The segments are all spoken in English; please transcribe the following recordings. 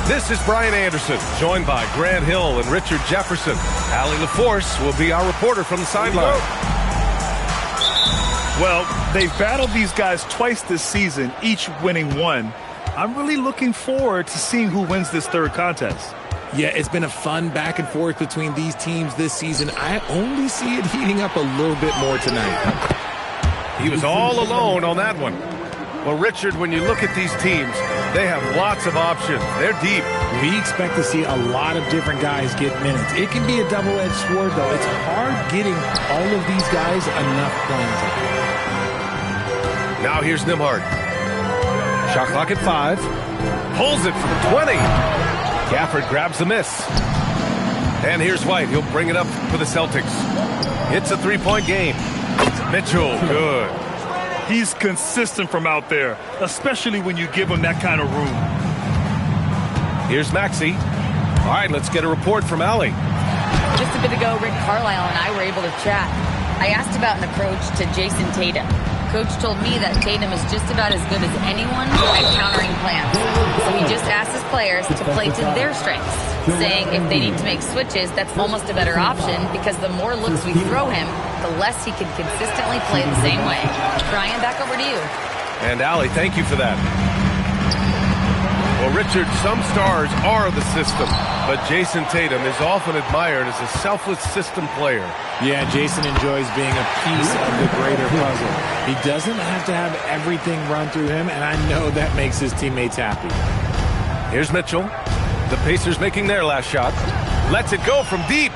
This is Brian Anderson, joined by Grant Hill and Richard Jefferson. Allie LaForce will be our reporter from the sideline. Well, they've battled these guys twice this season, each winning one. I'm really looking forward to seeing who wins this third contest. Yeah, it's been a fun back and forth between these teams this season. I only see it heating up a little bit more tonight. He was all alone on that one. Well, Richard, when you look at these teams, they have lots of options. They're deep. We expect to see a lot of different guys get minutes. It can be a double-edged sword, though. It's hard getting all of these guys enough playing time. Now here's Nembhard. Shot clock at 5. Pulls it from 20. Gafford grabs the miss. And here's White. He'll bring it up for the Celtics. It's a three-point game. Mitchell, good. He's consistent from out there, especially when you give him that kind of room. Here's Maxey. All right, let's get a report from Allie. Just a bit ago, Rick Carlisle and I were able to chat. I asked about an approach to Jason Tatum. Coach told me that Tatum is just about as good as anyone at countering plans. So he just asked his players to play to their strengths, saying if they need to make switches, that's almost a better option because the more looks we throw him, the less he can consistently play the same way. Brian, back over to you. And Allie, thank you for that. Well, Richard, some stars are the system, but Jason Tatum is often admired as a selfless system player. Yeah, Jason enjoys being a piece of the greater puzzle. He doesn't have to have everything run through him, and I know that makes his teammates happy. Here's Mitchell. The Pacers making their last shot. Lets it go from deep.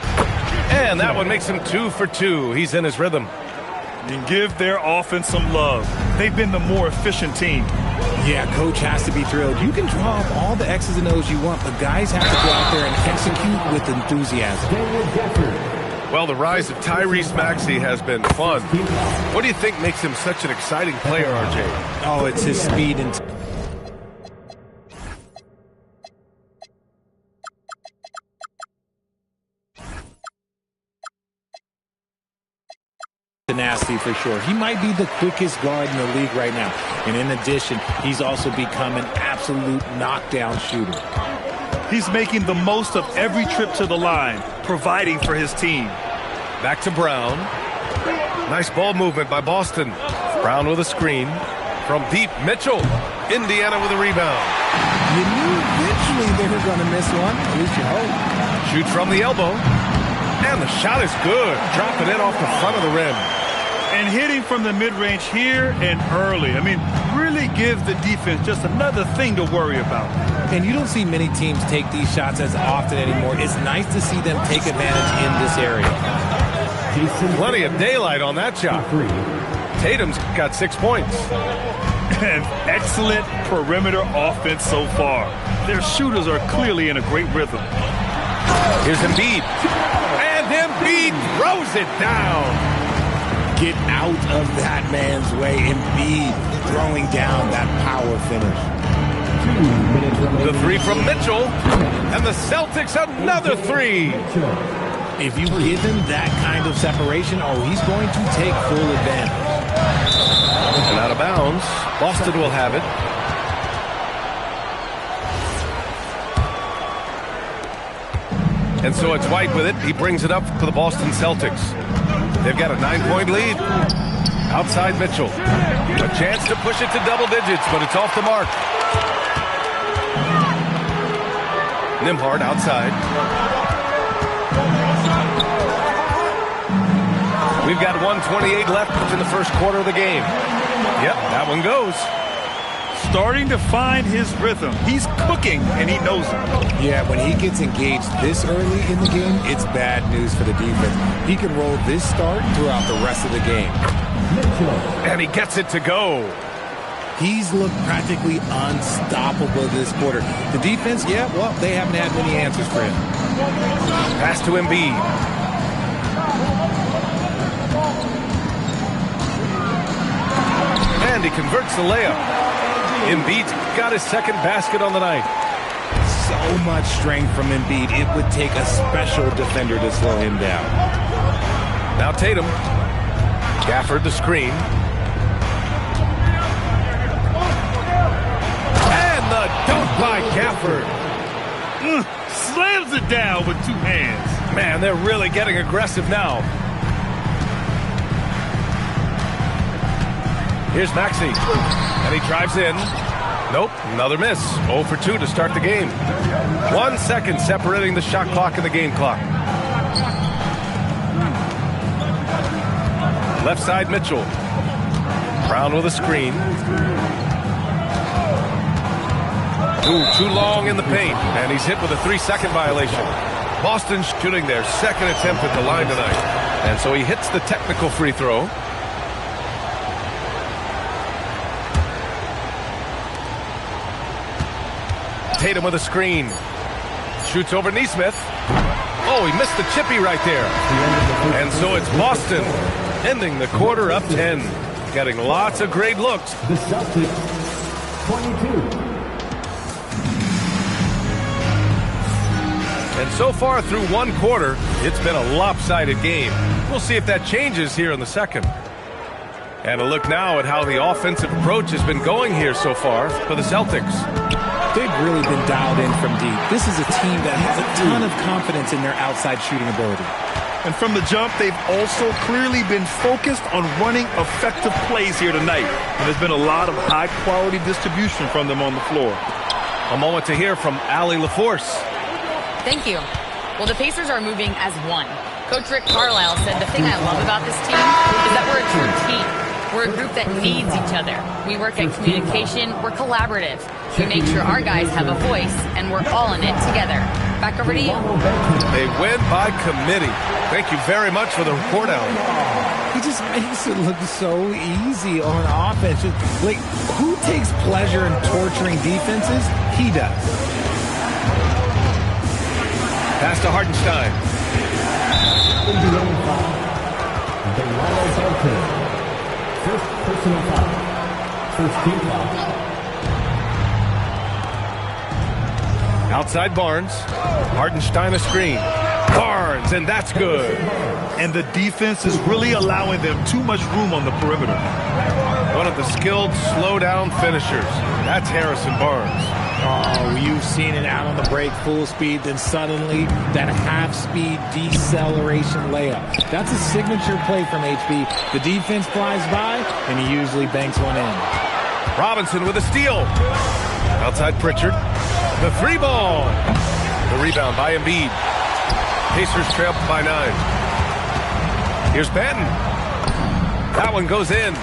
And that one makes him 2 for 2. He's in his rhythm. And give their offense some love. They've been the more efficient team. Yeah, coach has to be thrilled. You can draw up all the X's and O's you want, but guys have to go out there and execute with enthusiasm. Well, the rise of Tyrese Maxey has been fun. What do you think makes him such an exciting player, RJ? Oh, it's his speed and tenacity for sure. He might be the quickest guard in the league right now. And in addition, he's also become an absolute knockdown shooter. He's making the most of every trip to the line, providing for his team. Back to Brown. Nice ball movement by Boston. Brown with a screen. From deep, Mitchell. Indiana with a rebound. You knew eventually they were going to miss one. At least you hope. Shoots from the elbow. And the shot is good. Dropping it off the front of the rim. And hitting from the mid-range here and early. I mean, really gives the defense just another thing to worry about. And you don't see many teams take these shots as often anymore. It's nice to see them take advantage in this area. Plenty of daylight on that shot. Tatum's got 6 points. And excellent perimeter offense so far. Their shooters are clearly in a great rhythm. Here's Embiid. And Embiid throws it down. Get out of that man's way. Embiid throwing down that power finish. The three from Mitchell. And the Celtics another three. If you give him that kind of separation, he's going to take full advantage. And out of bounds. Boston will have it. And so it's White with it. He brings it up for the Boston Celtics. They've got a 9-point lead. Outside Mitchell. A chance to push it to double digits, but it's off the mark. Nembhard outside. We've got 1:28 left in the first quarter of the game. Yep, that one goes. Starting to find his rhythm. He's cooking, and he knows it. Yeah, when he gets engaged this early in the game, it's bad news for the defense. He can roll this start throughout the rest of the game. And he gets it to go. He's looked practically unstoppable this quarter. The defense, yeah, well, they haven't had many answers for him. Pass to Embiid. And he converts the layup. Embiid's got his second basket on the night. So much strength from Embiid. It would take a special defender to slow him down. Now Tatum. Gafford the screen. And the dunk by Gafford. Slams it down with 2 hands. Man, they're really getting aggressive now. Here's Maxey, and he drives in. Nope, another miss. 0 for 2 to start the game. 1 second separating the shot clock and the game clock. Left side, Mitchell. Brown with a screen. Ooh, too long in the paint, and he's hit with a 3-second violation. Boston shooting their second attempt at the line tonight, and so he hits the technical free throw. Tatum with a screen. Shoots over Nesmith. Oh, he missed the chippy right there. And so it's Boston ending the quarter up 10. Getting lots of great looks. The Celtics, 22. And so far through 1 quarter, it's been a lopsided game. We'll see if that changes here in the second. And a look now at how the offensive approach has been going here so far for the Celtics. They've really been dialed in from deep. This is a team that has a ton of confidence in their outside shooting ability. And from the jump, they've also clearly been focused on running effective plays here tonight. And there's been a lot of high-quality distribution from them on the floor. A moment to hear from Allie LaForce. Thank you. Well, the Pacers are moving as one. Coach Rick Carlisle said the thing I love about this team is that we're a true team. We're a group that needs each other. We work at communication. We're collaborative. We make sure our guys have a voice, and we're all in it together. Back over to you. They win by committee. Thank you very much for the report, Allie. He just makes it look so easy on offense. Like, who takes pleasure in torturing defenses? He does. Pass to Hartenstein. The Royals are clear. First personal foul. First team foul. Outside Barnes. Hartenstein a screen. Barnes, and that's good. And the defense is really allowing them too much room on the perimeter. One of the skilled slow-down finishers. That's Harrison Barnes. Oh, you've seen it out on the break, full speed, then suddenly that half-speed deceleration layup. That's a signature play from HB. The defense flies by, and he usually banks one in. Robinson with a steal. Outside Pritchard. The 3 ball. The rebound by Embiid. Pacers trail by 9. Here's Benton. That one goes in.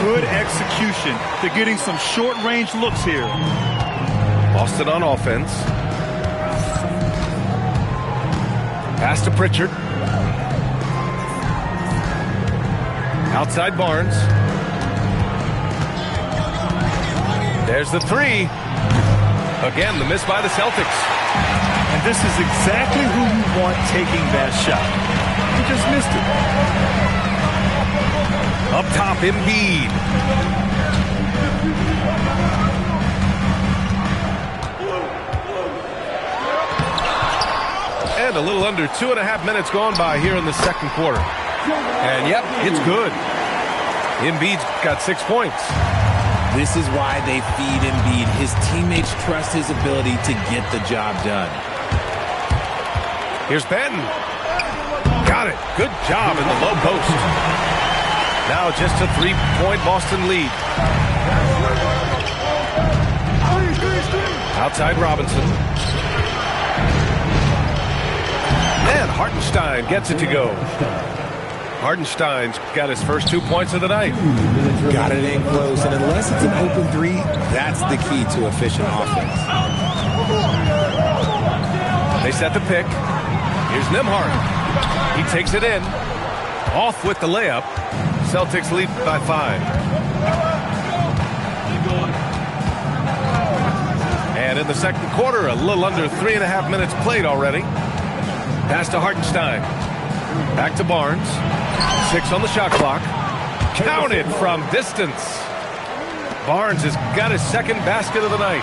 Good execution. They're getting some short-range looks here. Boston on offense. Pass to Pritchard. Outside Barnes. There's the 3. Again, the miss by the Celtics. And this is exactly who you want taking that shot. He just missed it. Up top, Embiid. And a little under 2.5 minutes gone by here in the second quarter. And yep, it's good. Embiid's got 6 points. This is why they feed Embiid. His teammates trust his ability to get the job done. Here's Benton. Got it. Good job in the low post. Now just a 3-point Boston lead. Outside Robinson. And Hartenstein gets it to go. Hartenstein's got his first 2 points of the night. Got it in close, and unless it's an open 3, that's the key to efficient offense. They set the pick. Here's Nembhard. He takes it in. Off with the layup. Celtics lead by 5. And in the second quarter, a little under 3.5 minutes played already. Pass to Hartenstein. Back to Barnes. 6 on the shot clock. Counted from distance. Barnes has got his second basket of the night.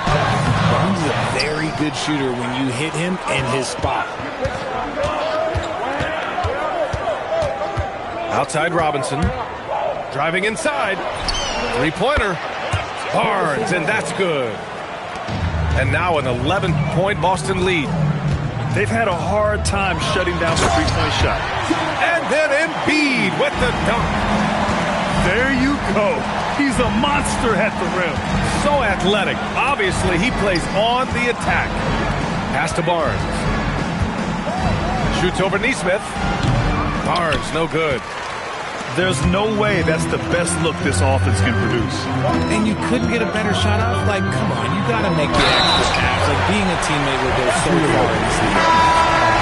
Barnes is a very good shooter when you hit him in his spot. Outside Robinson. Driving inside. 3-pointer. Barnes, and that's good. And now an 11-point Boston lead. They've had a hard time shutting down the three-point shot. And then Embiid with the dunk. There you go. He's a monster at the rim. So athletic. Obviously, he plays on the attack. Pass to Barnes. Shoots over Nesmith. Barnes, no good. There's no way that's the best look this offense can produce. And you couldn't get a better shot off? Like, come on, you got to make the extra pass. Like, being a teammate will go so far in this league.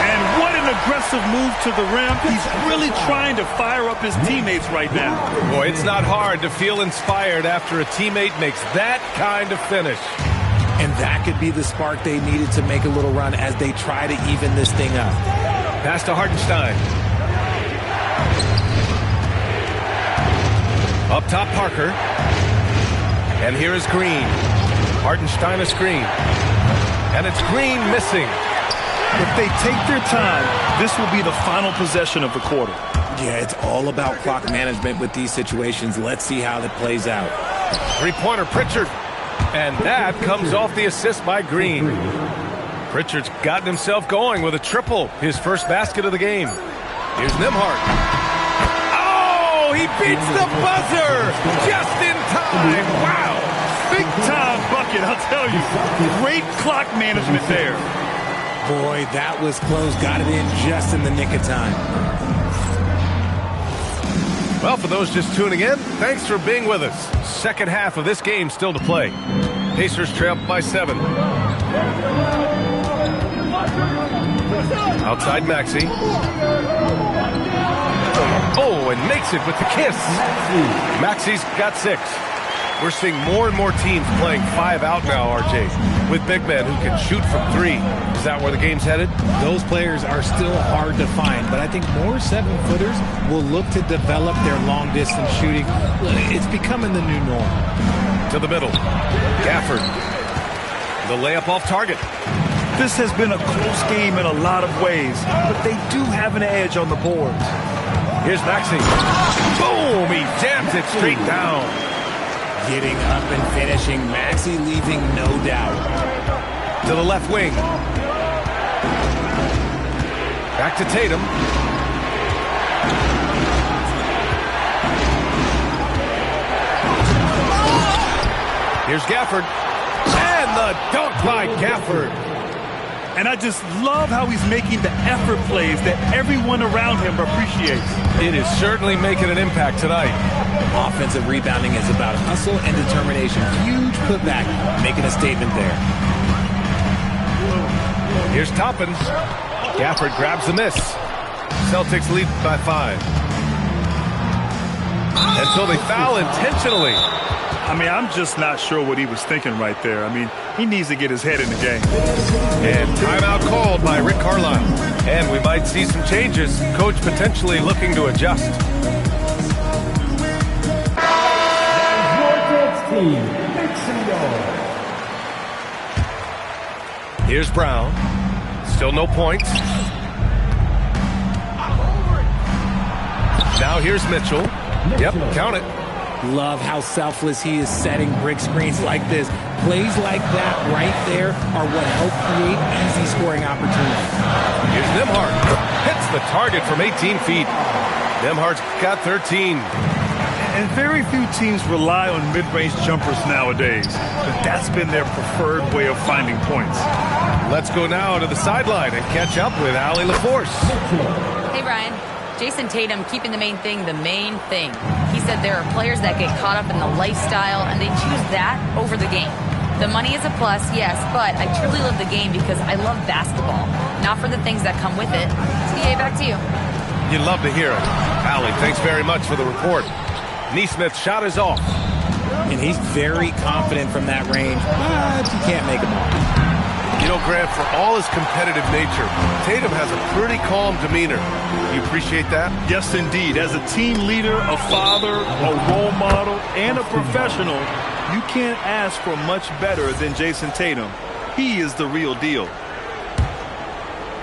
And what an aggressive move to the rim. He's really trying to fire up his teammates right now. Boy, it's not hard to feel inspired after a teammate makes that kind of finish. And that could be the spark they needed to make a little run as they try to even this thing up. Pass to Hartenstein. Up top, Parker. And here is Green. Hartenstein a screen. And it's Green missing. If they take their time, this will be the final possession of the quarter. Yeah, it's all about clock management with these situations. Let's see how that plays out. Three-pointer, Pritchard. And that comes off the assist by Green. Pritchard's gotten himself going with a triple, his first basket of the game. Here's Nembhard. Oh, he beats the buzzer just in time. Wow. Big-time bucket, I'll tell you. Great clock management there. Boy, that was close. Got it in just in the nick of time. Well, for those just tuning in, thanks for being with us. Second half of this game still to play. Pacers trail by 7. Outside Maxey. Oh, and makes it with the kiss. Maxey's got 6. We're seeing more and more teams playing 5 out now, RJ, with big men who can shoot from 3. Is that where the game's headed? Those players are still hard to find, but I think more 7-footers will look to develop their long-distance shooting. It's becoming the new norm. To the middle. Gafford. The layup off target. This has been a close game in a lot of ways, but they do have an edge on the boards. Here's Maxey. Boom! He jams it straight down. Getting up and finishing. Maxey leaving no doubt. To the left wing. Back to Tatum. Here's Gafford. And the dunk by Gafford. And I just love how he's making the effort plays that everyone around him appreciates. It is certainly making an impact tonight. Offensive rebounding is about hustle and determination. Huge putback, making a statement there. Here's Toppin. Gafford grabs the miss. Celtics lead by 5. And so they foul intentionally. I mean, I'm just not sure what he was thinking right there. I mean, he needs to get his head in the game. And timeout called by Rick Carlisle. And we might see some changes. Coach potentially looking to adjust. Here's Brown. Still no points. Now here's Mitchell. Yep, count it. Love how selfless he is setting brick screens like this. Plays like that right there are what help create easy scoring opportunities. Here's Nembhard. Hits the target from 18 feet. Nembhard's got 13. And very few teams rely on mid-range jumpers nowadays, but that's been their preferred way of finding points. Let's go now to the sideline and catch up with Allie LaForce. Hey, Brian. Jason Tatum keeping the main thing the main thing. He said there are players that get caught up in the lifestyle and they choose that over the game. The money is a plus, yes, but I truly love the game because I love basketball, not for the things that come with it. CA, back to you. You'd love to hear it. Allie, thanks very much for the report. Nesmith's shot is off. And he's very confident from that range, but you can't make him all. You know, Grant, for all his competitive nature, Tatum has a pretty calm demeanor. You appreciate that? Yes, indeed. As a team leader, a father, a role model, and a professional, you can't ask for much better than Jason Tatum. He is the real deal.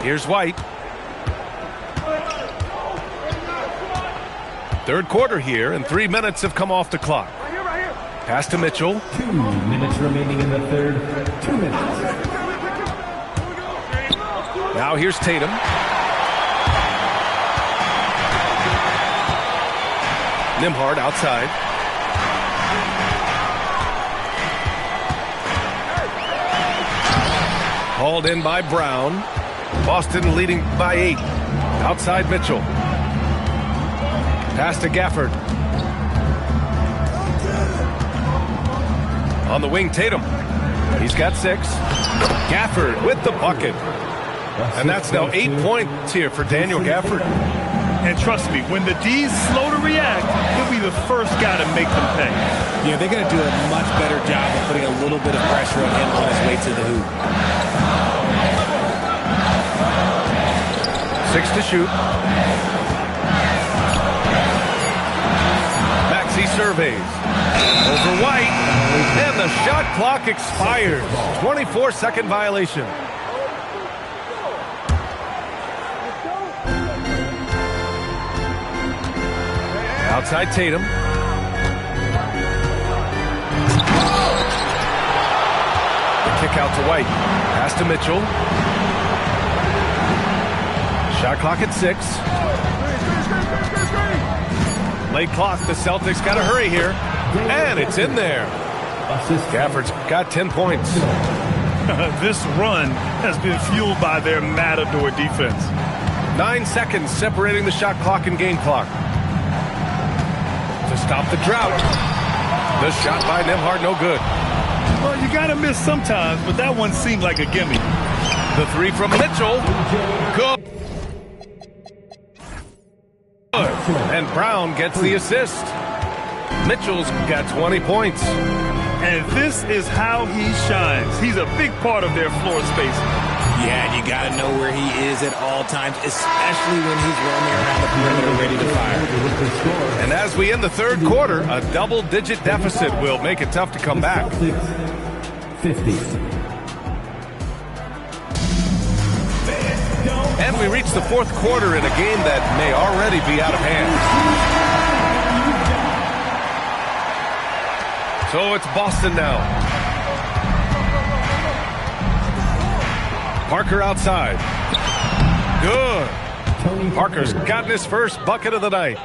Here's White. Third quarter here, and 3 minutes have come off the clock. Pass to Mitchell. 2 minutes remaining in the third. 2 minutes. Now here's Tatum. Nembhard outside. Hauled in by Brown. Boston leading by 8. Outside Mitchell. Pass to Gafford. On the wing, Tatum. He's got 6. Gafford with the bucket. And that's now 8 points here for Daniel Gafford. And trust me, when the D's slow to react, he'll be the first guy to make them pay. Yeah, they're going to do a much better job of putting a little bit of pressure on him on his way to the hoop. 6 to shoot. Maxey surveys. Over White. And the shot clock expires. 24-second violation. Outside Tatum. The kick out to White. Pass to Mitchell. Shot clock at 6. Late clock. The Celtics got to hurry here. And it's in there. Gafford's got 10 points. This run has been fueled by their Matador defense. 9 seconds separating the shot clock and game clock. To stop the drought. The shot by Nembhard, no good. Well, you got to miss sometimes, but that one seemed like a gimme. The 3 from Mitchell. Good. And Brown gets the assist. Mitchell's got 20 points. And this is how he shines. He's a big part of their floor spacing. Yeah, and you got to know where he is at all times, especially when he's roaming around the perimeter ready to fire. And as we end the third quarter, a double-digit deficit will make it tough to come back. 50. And we reach the fourth quarter in a game that may already be out of hand. So it's Boston now. Parker outside. Good. Parker's gotten his first bucket of the night.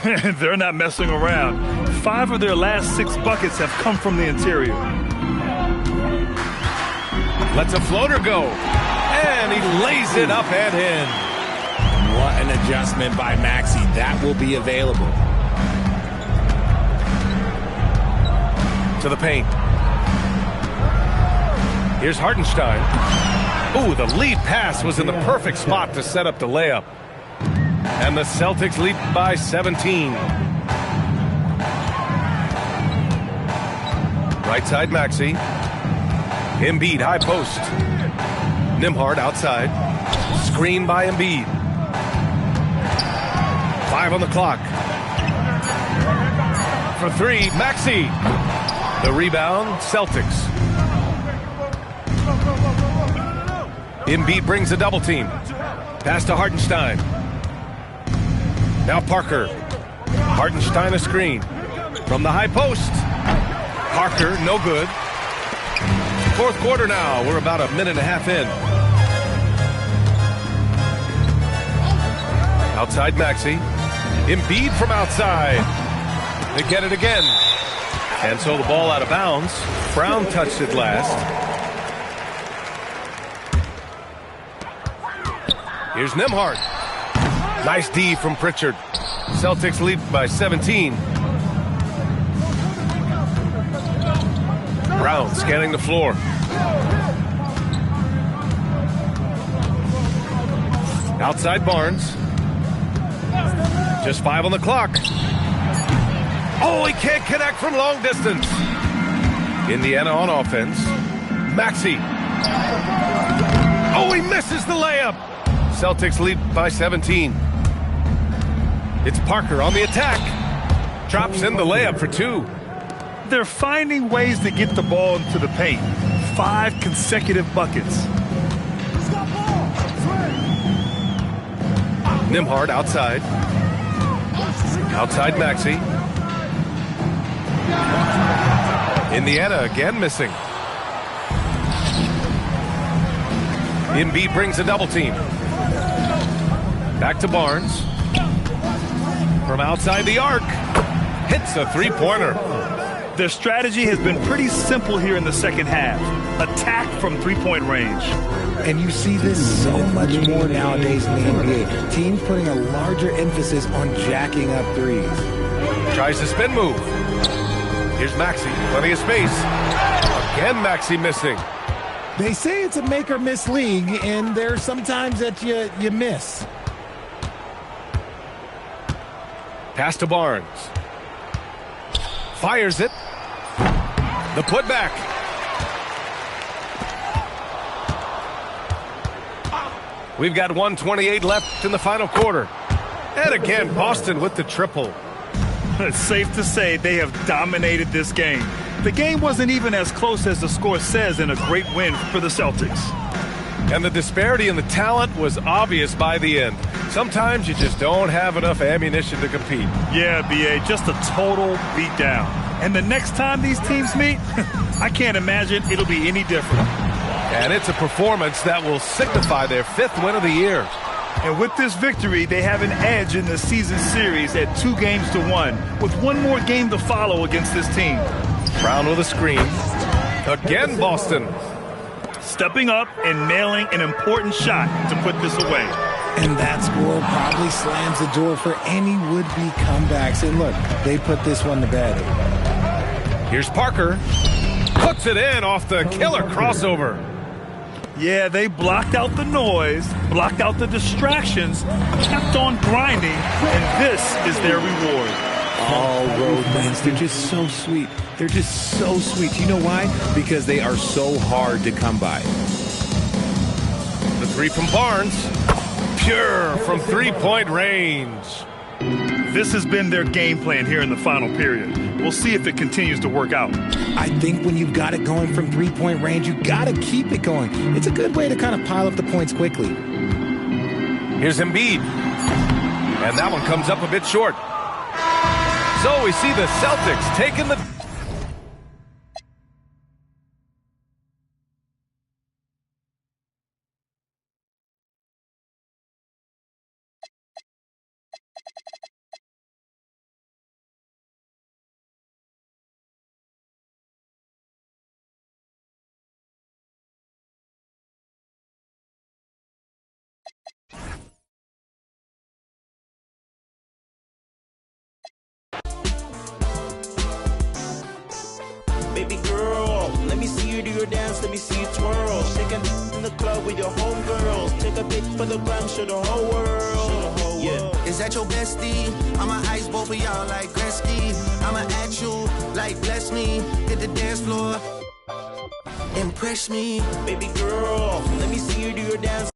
They're not messing around. 5 of their last 6 buckets have come from the interior. Lets a floater go. And he lays it up and in. What an adjustment by Maxey. That will be available. To the paint. Here's Hartenstein. Ooh, the lead pass was in the perfect spot to set up the layup. And the Celtics lead by 17. Right side Maxey. Embiid high post. Nembhard outside. Screen by Embiid. 5 on the clock. For 3, Maxey. The rebound, Celtics. Embiid brings a double team. Pass to Hartenstein. Now Parker. Hartenstein a screen. From the high post. Parker, no good. Fourth quarter now. We're about a minute and a half in. Outside Maxey. Embiid from outside. They get it again. And so the ball out of bounds. Brown touched it last. Here's Nembhard. Nice D from Pritchard. Celtics lead by 17. Brown scanning the floor. Outside Barnes. Just 5 on the clock. Oh, he can't connect from long distance. Indiana on offense. Maxey. Oh, he misses the layup. Celtics lead by 17. It's Parker on the attack. Drops in the layup for 2. They're finding ways to get the ball into the paint. 5 consecutive buckets. Nembhard outside. Outside Maxey. Indiana again missing. Embiid brings a double team. Back to Barnes. From outside the arc. Hits a three-pointer. Their strategy has been pretty simple here in the second half. Attack from three-point range. And you see this so much more nowadays in the NBA. Teams putting a larger emphasis on jacking up threes. Tries the spin move. Here's Maxey. Plenty of space. Again, Maxey missing. They say it's a make-or-miss league, and there's sometimes that you miss. Pass to Barnes. Fires it. The putback. We've got 1:28 left in the final quarter. And again, Boston with the triple. It's safe to say they have dominated this game. The game wasn't even as close as the score says in a great win for the Celtics. And the disparity in the talent was obvious by the end. Sometimes you just don't have enough ammunition to compete. Yeah, B.A., just a total beatdown. And the next time these teams meet, I can't imagine it'll be any different. And it's a performance that will signify their 5th win of the year. And with this victory, they have an edge in the season series at 2-1, with one more game to follow against this team. Brown with a screen. Again, Boston. Stepping up and nailing an important shot to put this away. And that score probably slams the door for any would-be comebacks. And look, they put this one to bed. Here's Parker. Puts it in off the killer crossover. Yeah, they blocked out the noise, blocked out the distractions, kept on grinding, and this is their reward. All road wins. They're just so sweet. They're just so sweet. You know why? Because they are so hard to come by. The three from Barnes. Pure from three-point range. This has been their game plan here in the final period. We'll see if it continues to work out. I think when you've got it going from three-point range, you've got to keep it going. It's a good way to kind of pile up the points quickly. Here's Embiid. And that one comes up a bit short. So we see the Celtics taking the... Baby girl, let me see you do your dance, let me see you twirl. Shaking in the club with your homegirls. Take a pic for the gram, show the whole world. Yeah. Is that your bestie? I'ma ice both of y'all like Gretzky. I'ma at you like bless me. Hit the dance floor, impress me. Baby girl, let me see you do your dance.